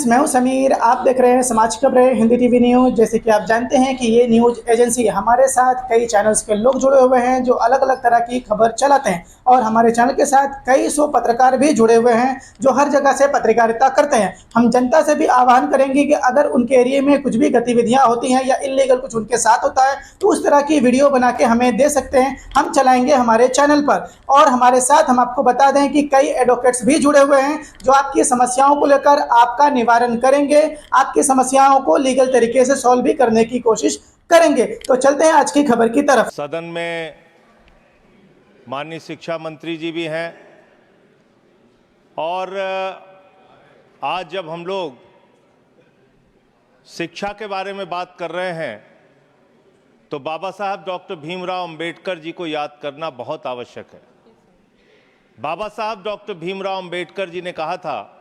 मैं हूं समीर। आप देख रहे हैं समाज की खबरें हिंदी टीवी न्यूज। जैसे कि आप जानते हैं कि ये न्यूज एजेंसी हमारे साथ कई चैनल्स के लोग जुड़े हुए हैं जो अलग अलग तरह की खबर चलाते हैं, और हमारे चैनल के साथ कई सौ पत्रकार भी जुड़े हुए हैं जो हर जगह से पत्रकारिता करते हैं। हम जनता से भी आह्वान करेंगे कि अगर उनके एरिया में कुछ भी गतिविधियां होती हैं या इलीगल कुछ उनके साथ होता है तो उस तरह की वीडियो बना के हमें दे सकते हैं, हम चलाएंगे हमारे चैनल पर। और हमारे साथ हम आपको बता दें कि कई एडवोकेट्स भी जुड़े हुए हैं जो आपकी समस्याओं को लेकर आपका निवारण करेंगे, आपकी समस्याओं को लीगल तरीके से सॉल्व भी करने की कोशिश करेंगे। तो चलते हैं आज की खबर की तरफ। सदन में माननीय शिक्षा मंत्री जी भी हैं, और आज जब हम लोग शिक्षा के बारे में बात कर रहे हैं तो बाबा साहब डॉक्टर भीमराव अंबेडकर जी को याद करना बहुत आवश्यक है। बाबा साहब डॉक्टर भीमराव अंबेडकर जी ने कहा था,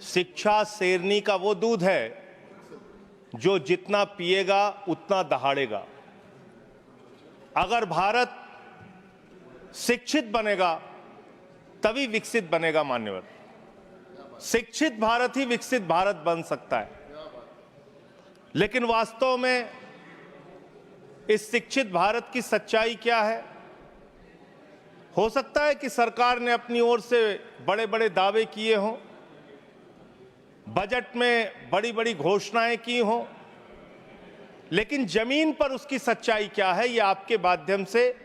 शिक्षा शेरनी का वो दूध है जो जितना पिएगा उतना दहाड़ेगा। अगर भारत शिक्षित बनेगा तभी विकसित बनेगा मान्यवर। शिक्षित भारत ही विकसित भारत बन सकता है। लेकिन वास्तव में इस शिक्षित भारत की सच्चाई क्या है? हो सकता है कि सरकार ने अपनी ओर से बड़े बड़े दावे किए हों, बजट में बड़ी बड़ी घोषणाएं की हों, लेकिन जमीन पर उसकी सच्चाई क्या है, यह आपके माध्यम से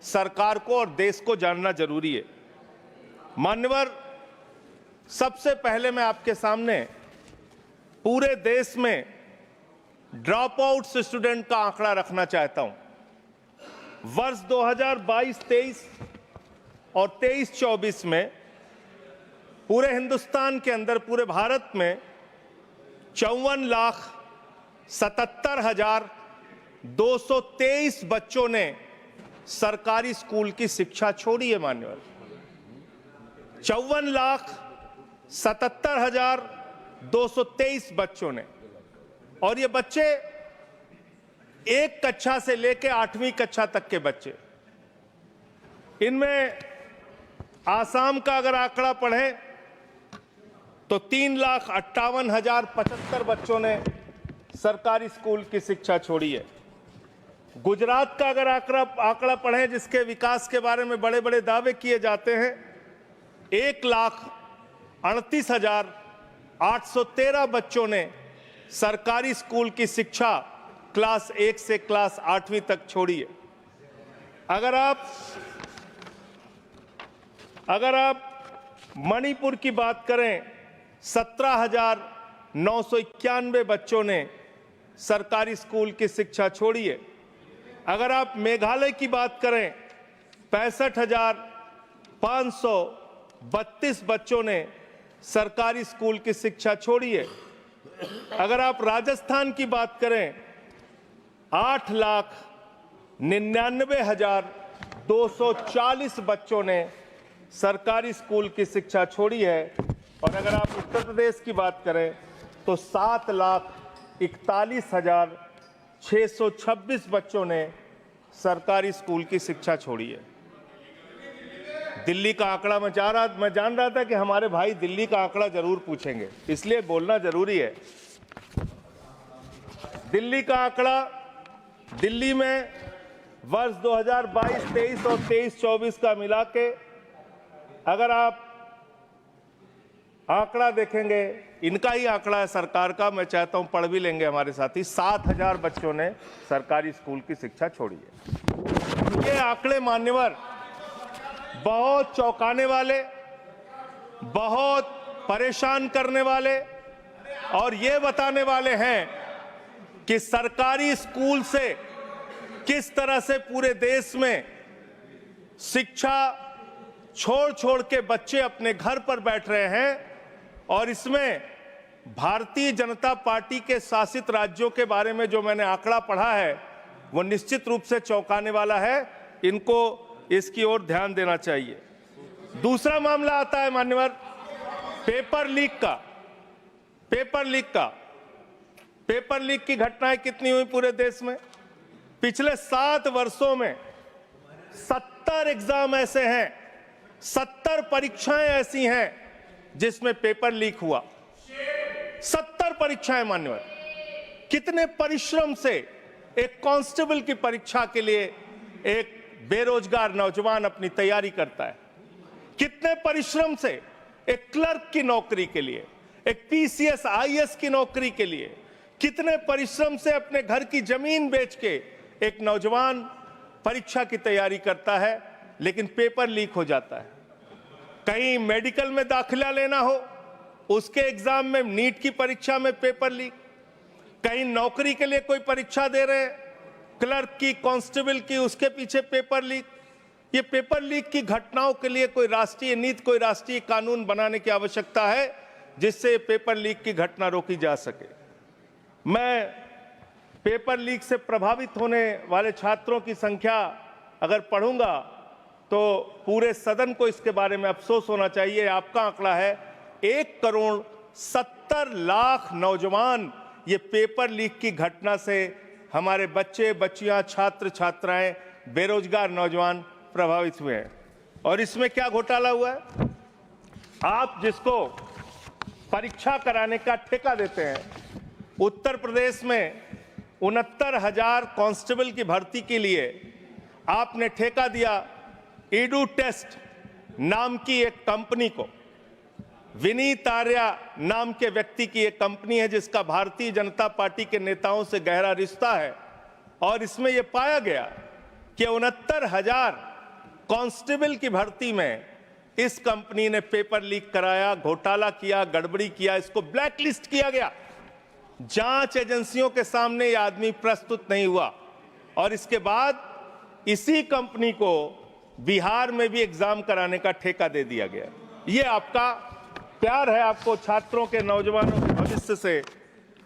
सरकार को और देश को जानना जरूरी है। मान्यवर, सबसे पहले मैं आपके सामने पूरे देश में ड्रॉप आउट स्टूडेंट का आंकड़ा रखना चाहता हूं। वर्ष 2022-23 और 23-24 में पूरे हिंदुस्तान के अंदर, पूरे भारत में 54,77,223 बच्चों ने सरकारी स्कूल की शिक्षा छोड़ी है मान्यवर। 54,77,223 बच्चों ने। और ये बच्चे एक कक्षा से लेकर 8वीं कक्षा तक के बच्चे। इनमें आसाम का अगर आंकड़ा पढ़ें तो 3,58,075 बच्चों ने सरकारी स्कूल की शिक्षा छोड़ी है। गुजरात का अगर आंकड़ा पढ़ें, जिसके विकास के बारे में बड़े बड़े दावे किए जाते हैं, 1,38,813 बच्चों ने सरकारी स्कूल की शिक्षा क्लास 1 से क्लास 8वीं तक छोड़ी है। अगर आप मणिपुर की बात करें, 17,991 बच्चों ने सरकारी स्कूल की शिक्षा छोड़ी है। अगर आप मेघालय की बात करें, 65,532 बच्चों ने सरकारी स्कूल की शिक्षा छोड़ी है। अगर आप राजस्थान की बात करें, 8,99,240 बच्चों ने सरकारी स्कूल की शिक्षा छोड़ी है। और अगर आप उत्तर प्रदेश की बात करें तो 7,41,626 बच्चों ने सरकारी स्कूल की शिक्षा छोड़ी है। दिल्ली का आंकड़ा मैं जान रहा था कि हमारे भाई दिल्ली का आंकड़ा जरूर पूछेंगे, इसलिए बोलना जरूरी है। दिल्ली का आंकड़ा, दिल्ली में वर्ष 2022-23 और 23-24 का मिला के अगर आप आंकड़ा देखेंगे, इनका ही आंकड़ा है सरकार का, मैं चाहता हूं पढ़ भी लेंगे हमारे साथी। 7,000 बच्चों ने सरकारी स्कूल की शिक्षा छोड़ी है। ये आंकड़े मान्यवर बहुत चौंकाने वाले, बहुत परेशान करने वाले और ये बताने वाले हैं कि सरकारी स्कूल से किस तरह से पूरे देश में शिक्षा छोड़ के बच्चे अपने घर पर बैठ रहे हैं। और इसमें भारतीय जनता पार्टी के शासित राज्यों के बारे में जो मैंने आंकड़ा पढ़ा है वो निश्चित रूप से चौंकाने वाला है। इनको इसकी ओर ध्यान देना चाहिए। दूसरा मामला आता है मान्यवर पेपर लीक की घटनाएं कितनी हुई पूरे देश में? पिछले 7 वर्षों में 70 एग्जाम ऐसे हैं, 70 परीक्षाएं ऐसी हैं जिसमें पेपर लीक हुआ। परीक्षाएं मान्यवर, कितने परिश्रम से एक कांस्टेबल की परीक्षा के लिए एक बेरोजगार नौजवान अपनी तैयारी करता है, कितने परिश्रम से एक क्लर्क की नौकरी के लिए, एक पीसीएस आईएएस की नौकरी के लिए, कितने परिश्रम से अपने घर की जमीन बेच के एक नौजवान परीक्षा की तैयारी करता है, लेकिन पेपर लीक हो जाता है। कहीं मेडिकल में दाखिला लेना हो, उसके एग्जाम में, नीट की परीक्षा में पेपर लीक, कहीं नौकरी के लिए कोई परीक्षा दे रहे हैं, क्लर्क की, कांस्टेबल की, उसके पीछे पेपर लीक। ये पेपर लीक की घटनाओं के लिए कोई राष्ट्रीय नीति, कोई राष्ट्रीय कानून बनाने की आवश्यकता है, जिससे पेपर लीक की घटना रोकी जा सके। मैं पेपर लीक से प्रभावित होने वाले छात्रों की संख्या अगर पढ़ूंगा तो पूरे सदन को इसके बारे में अफसोस होना चाहिए। आपका आंकड़ा है 1,70,00,000 नौजवान ये पेपर लीक की घटना से, हमारे बच्चे बच्चियां, छात्र छात्राएं, बेरोजगार नौजवान प्रभावित हुए हैं। और इसमें क्या घोटाला हुआ है? आप जिसको परीक्षा कराने का ठेका देते हैं, उत्तर प्रदेश में 69,000 कांस्टेबल की भर्ती के लिए आपने ठेका दिया ईडू टेस्ट नाम की एक कंपनी को। विनीत आर्या नाम के व्यक्ति की एक कंपनी है, जिसका भारतीय जनता पार्टी के नेताओं से गहरा रिश्ता है। और इसमें यह पाया गया कि 69,000 कांस्टेबल की भर्ती में इस कंपनी ने पेपर लीक कराया, घोटाला किया, गड़बड़ी किया, इसको ब्लैकलिस्ट किया गया। जांच एजेंसियों के सामने यह आदमी प्रस्तुत नहीं हुआ और इसके बाद इसी कंपनी को बिहार में भी एग्जाम कराने का ठेका दे दिया गया। यह आपका प्यार है, आपको छात्रों के, नौजवानों के भविष्य से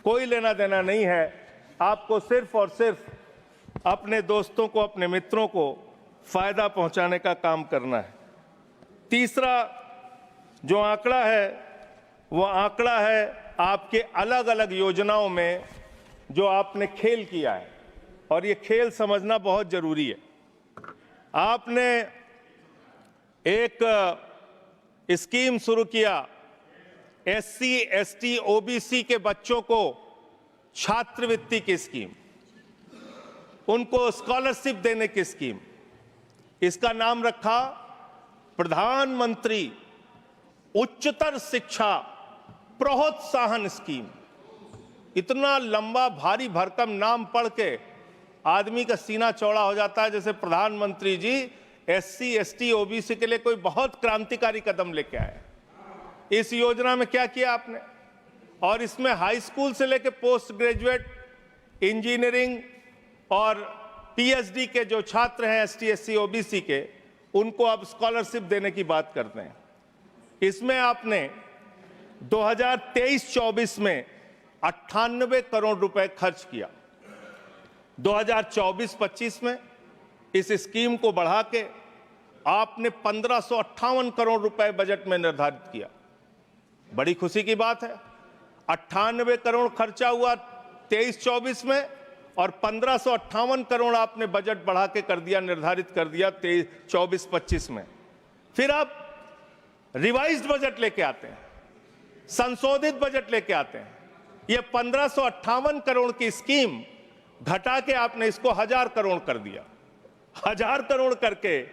कोई लेना देना नहीं है। आपको सिर्फ और सिर्फ अपने दोस्तों को, अपने मित्रों को फायदा पहुंचाने का काम करना है। तीसरा जो आंकड़ा है वो आंकड़ा है आपके अलग अलग योजनाओं में जो आपने खेल किया है, और ये खेल समझना बहुत जरूरी है। आपने एक स्कीम शुरू किया, एससी, एसटी, ओबीसी के बच्चों को छात्रवृत्ति की स्कीम, उनको स्कॉलरशिप देने की स्कीम। इसका नाम रखा प्रधानमंत्री उच्चतर शिक्षा प्रोत्साहन स्कीम। इतना लंबा भारी भरकम नाम पढ़ के आदमी का सीना चौड़ा हो जाता है, जैसे प्रधानमंत्री जी एससी, एसटी, ओबीसी के लिए कोई बहुत क्रांतिकारी कदम लेके आए। इस योजना में क्या किया आपने? और इसमें हाई स्कूल से लेकर पोस्ट ग्रेजुएट, इंजीनियरिंग और पीएचडी के जो छात्र हैं एसटी, एससी, ओबीसी के, उनको आप स्कॉलरशिप देने की बात करते हैं। इसमें आपने 2023-24 में 98 करोड़ रुपए खर्च किया। 2024-25 में इस स्कीम को बढ़ा के आपने 1558 करोड़ रुपए बजट में निर्धारित किया। बड़ी खुशी की बात है, 98 करोड़ खर्चा हुआ 23-24 में और 1558 करोड़ आपने बजट बढ़ा के कर दिया, निर्धारित कर दिया 24-25 में। फिर आप रिवाइज्ड बजट लेके आते हैं, संशोधित बजट लेके आते हैं। ये 1558 करोड़ की स्कीम घटा के आपने इसको 1000 करोड़ कर दिया। 1000 करोड़ करके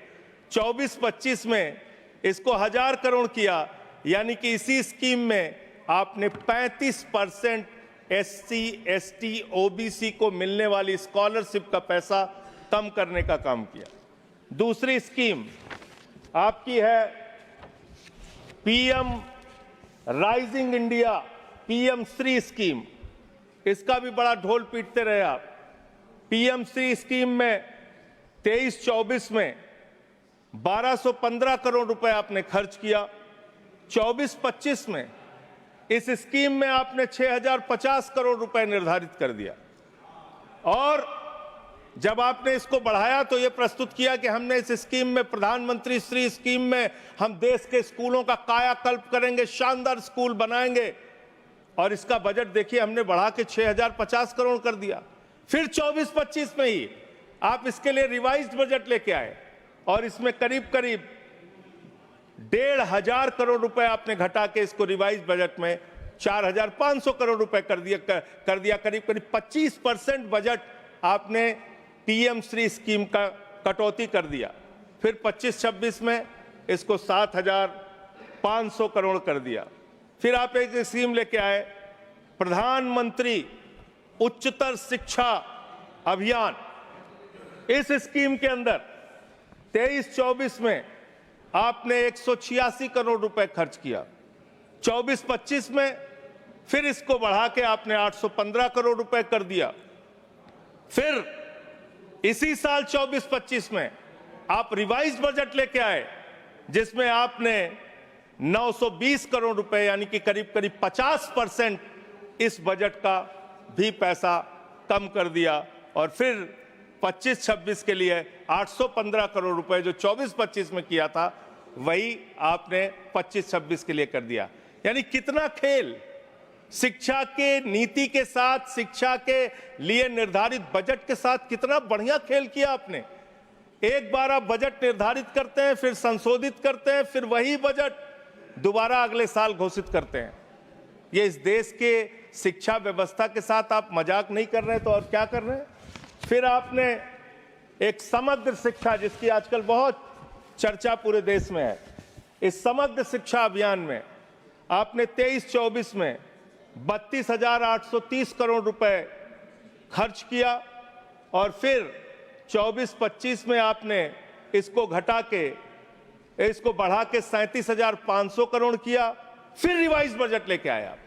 24-25 में इसको 1000 करोड़ किया, यानी कि इसी स्कीम में आपने 35% एससी, एसटी, ओबीसी को मिलने वाली स्कॉलरशिप का पैसा कम करने का काम किया। दूसरी स्कीम आपकी है PM rising India, PM Shri scheme. इसका भी बड़ा ढोल पीटते रहे आप। पीएम श्री स्कीम में 23-24 में 1215 करोड़ रुपए आपने खर्च किया। 24-25 में इस स्कीम में आपने 6050 करोड़ रुपए निर्धारित कर दिया। और जब आपने इसको बढ़ाया तो यह प्रस्तुत किया कि हमने इस स्कीम में, प्रधानमंत्री श्री स्कीम में, हम देश के स्कूलों का कायाकल्प करेंगे, शानदार स्कूल बनाएंगे। और इसका बजट देखिए, हमने बढ़ा के 6050 करोड़ कर दिया। फिर 24-25 में ही आप इसके लिए रिवाइज्ड बजट लेके आए और इसमें करीब करीब 1500 करोड़ रुपए आपने घटा के इसको रिवाइज बजट में 4,500 करोड़ रुपए कर दिया। करीब करीब 25% बजट आपने पीएम श्री स्कीम का कटौती कर दिया। फिर 25-26 में इसको 7,500 करोड़ कर दिया। फिर आप एक स्कीम लेके आए, प्रधानमंत्री उच्चतर शिक्षा अभियान। इस स्कीम के अंदर 23-24 में आपने 186 करोड़ रुपए खर्च किया। 24-25 में फिर इसको बढ़ा के आपने 815 करोड़ रुपए कर दिया। फिर इसी साल 24-25 में आप रिवाइज बजट लेके आए, जिसमें आपने 920 करोड़ रुपए यानी कि करीब करीब 50% इस बजट का भी पैसा कम कर दिया। और फिर 25-26 के लिए 815 करोड़ रुपए जो 24-25 में किया था, वही आपने 25-26 के लिए कर दिया। यानी कितना खेल शिक्षा के नीति के साथ, शिक्षा के लिए निर्धारित बजट के साथ, कितना बढ़िया खेल किया आपने। एक बार आप बजट निर्धारित करते हैं, फिर संशोधित करते हैं, फिर वही बजट दोबारा अगले साल घोषित करते हैं। ये इस देश के शिक्षा व्यवस्था के साथ आप मजाक नहीं कर रहे तो और क्या कर रहे हैं। फिर आपने एक समग्र शिक्षा, जिसकी आजकल बहुत चर्चा पूरे देश में है, इस समग्र शिक्षा अभियान में आपने 23-24 में 32,830 करोड़ रुपए खर्च किया। और फिर 24-25 में आपने इसको घटा के, इसको बढ़ा के 37,500 करोड़ किया। फिर रिवाइज बजट लेके आए आप।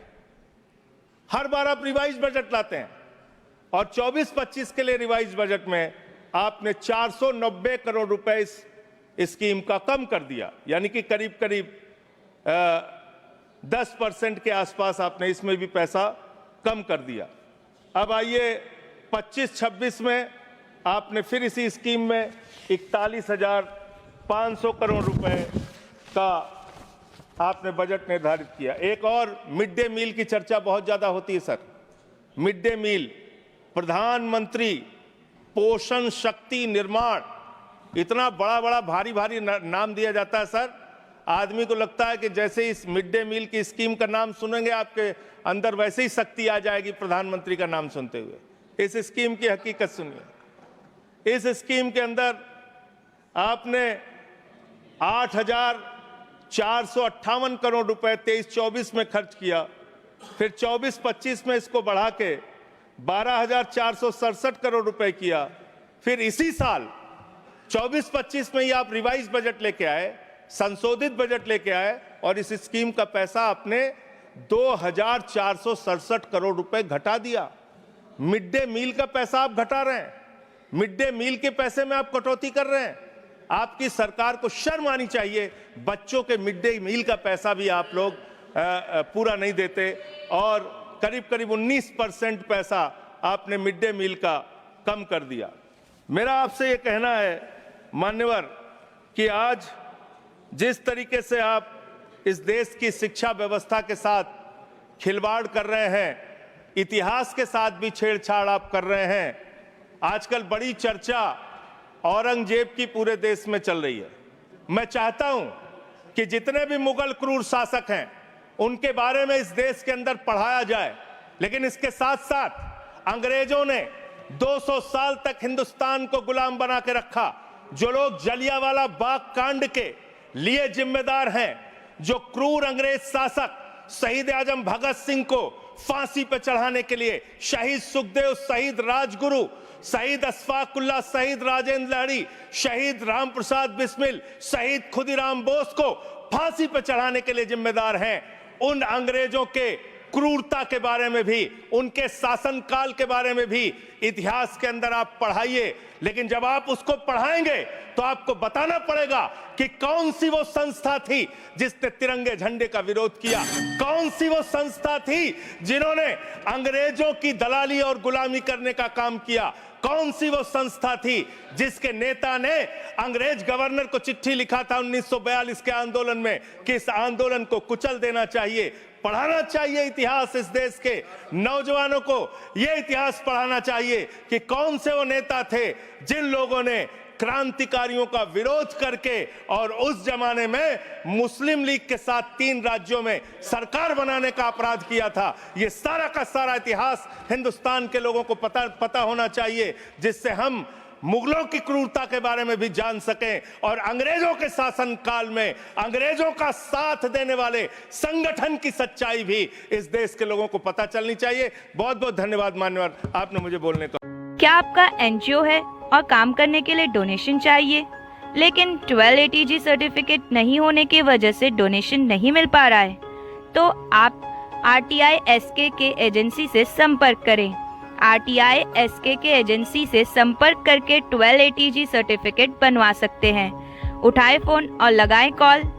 हर बार आप रिवाइज बजट लाते हैं, और 24-25 के लिए रिवाइज बजट में आपने 490 करोड़ रुपए इस स्कीम का कम कर दिया। यानी कि करीब करीब 10% के आसपास आपने इसमें भी पैसा कम कर दिया। अब आइए 25-26 में आपने फिर इसी स्कीम में 41,500 करोड़ रुपए का आपने बजट निर्धारित किया। एक और मिड डे मील की चर्चा बहुत ज्यादा होती है सर। मिड डे मील, प्रधानमंत्री पोषण शक्ति निर्माण, इतना बड़ा बड़ा भारी भारी नाम दिया जाता है सर। आदमी को लगता है कि जैसे इस मिड डे मील की स्कीम का नाम सुनेंगे, आपके अंदर वैसे ही शक्ति आ जाएगी प्रधानमंत्री का नाम सुनते हुए। इस स्कीम की हकीकत सुनिए। इस स्कीम के अंदर आपने 8,458 करोड़ रुपए 23-24 में खर्च किया। फिर 24-25 में इसको बढ़ा के 12,467 करोड़ रुपए किया। फिर इसी साल 24-25 में ही आप रिवाइज बजट लेके आए, संशोधित बजट लेके आए, और इस स्कीम का पैसा आपने 2,467 करोड़ रुपए घटा दिया। मिड डे मील का पैसा आप घटा रहे हैं, मिड डे मील के पैसे में आप कटौती कर रहे हैं। आपकी सरकार को शर्म आनी चाहिए। बच्चों के मिड डे मील का पैसा भी आप लोग पूरा नहीं देते, और करीब करीब 19% पैसा आपने मिड डे मील का कम कर दिया। मेरा आपसे ये कहना है मान्यवर, कि आज जिस तरीके से आप इस देश की शिक्षा व्यवस्था के साथ खिलवाड़ कर रहे हैं, इतिहास के साथ भी छेड़छाड़ आप कर रहे हैं। आजकल बड़ी चर्चा औरंगजेब की पूरे देश में चल रही है। मैं चाहता हूं कि जितने भी मुगल क्रूर शासक हैं, उनके बारे में इस देश के अंदर पढ़ाया जाए। लेकिन इसके साथ साथ अंग्रेजों ने 200 साल तक हिंदुस्तान को गुलाम बना के रखा। जो लोग जलियांवाला बाग कांड के लिए जिम्मेदार हैं, जो क्रूर अंग्रेज शासक शहीद आजम भगत सिंह को फांसी पर चढ़ाने के लिए, शहीद सुखदेव, शहीद राजगुरु, शहीद अशफाकुल्लाह, शहीद राजेंद्र लाहिड़ी, शहीद राम प्रसाद बिस्मिल, शहीद खुदीराम बोस को फांसी पर चढ़ाने के लिए जिम्मेदार हैं, उन अंग्रेजों के क्रूरता के बारे में भी, उनके शासनकाल के बारे में भी इतिहास के अंदर आप पढ़ाइए। लेकिन जब आप उसको पढ़ाएंगे तो आपको बताना पड़ेगा कि कौन सी वो संस्था थी जिसने तिरंगे झंडे का विरोध किया, कौन सी वो संस्था थी जिन्होंने अंग्रेजों की दलाली और गुलामी करने का काम किया, कौन सी वो संस्था थी जिसके नेता ने अंग्रेज गवर्नर को चिट्ठी लिखा था 1942 के आंदोलन में कि इस आंदोलन को कुचल देना चाहिए। पढ़ाना चाहिए इतिहास। इस देश के नौजवानों को यह इतिहास पढ़ाना चाहिए कि कौन से वो नेता थे जिन लोगों ने क्रांतिकारियों का विरोध करके और उस जमाने में मुस्लिम लीग के साथ 3 राज्यों में सरकार बनाने का अपराध किया था। ये सारा का सारा इतिहास हिंदुस्तान के लोगों को पता होना चाहिए, जिससे हम मुगलों की क्रूरता के बारे में भी जान सकें और अंग्रेजों के शासन काल में अंग्रेजों का साथ देने वाले संगठन की सच्चाई भी इस देश के लोगों को पता चलनी चाहिए। बहुत बहुत धन्यवाद मान्यवर, आपने मुझे बोलने का। क्या आपका एनजीओ है और काम करने के लिए डोनेशन चाहिए, लेकिन 12 ATG सर्टिफिकेट नहीं होने की वजह से डोनेशन नहीं मिल पा रहा है? तो आप RTI SK के एजेंसी से संपर्क करें। RTI SK के एजेंसी से संपर्क करके 12 ATG सर्टिफिकेट बनवा सकते हैं। उठाए फोन और लगाएं कॉल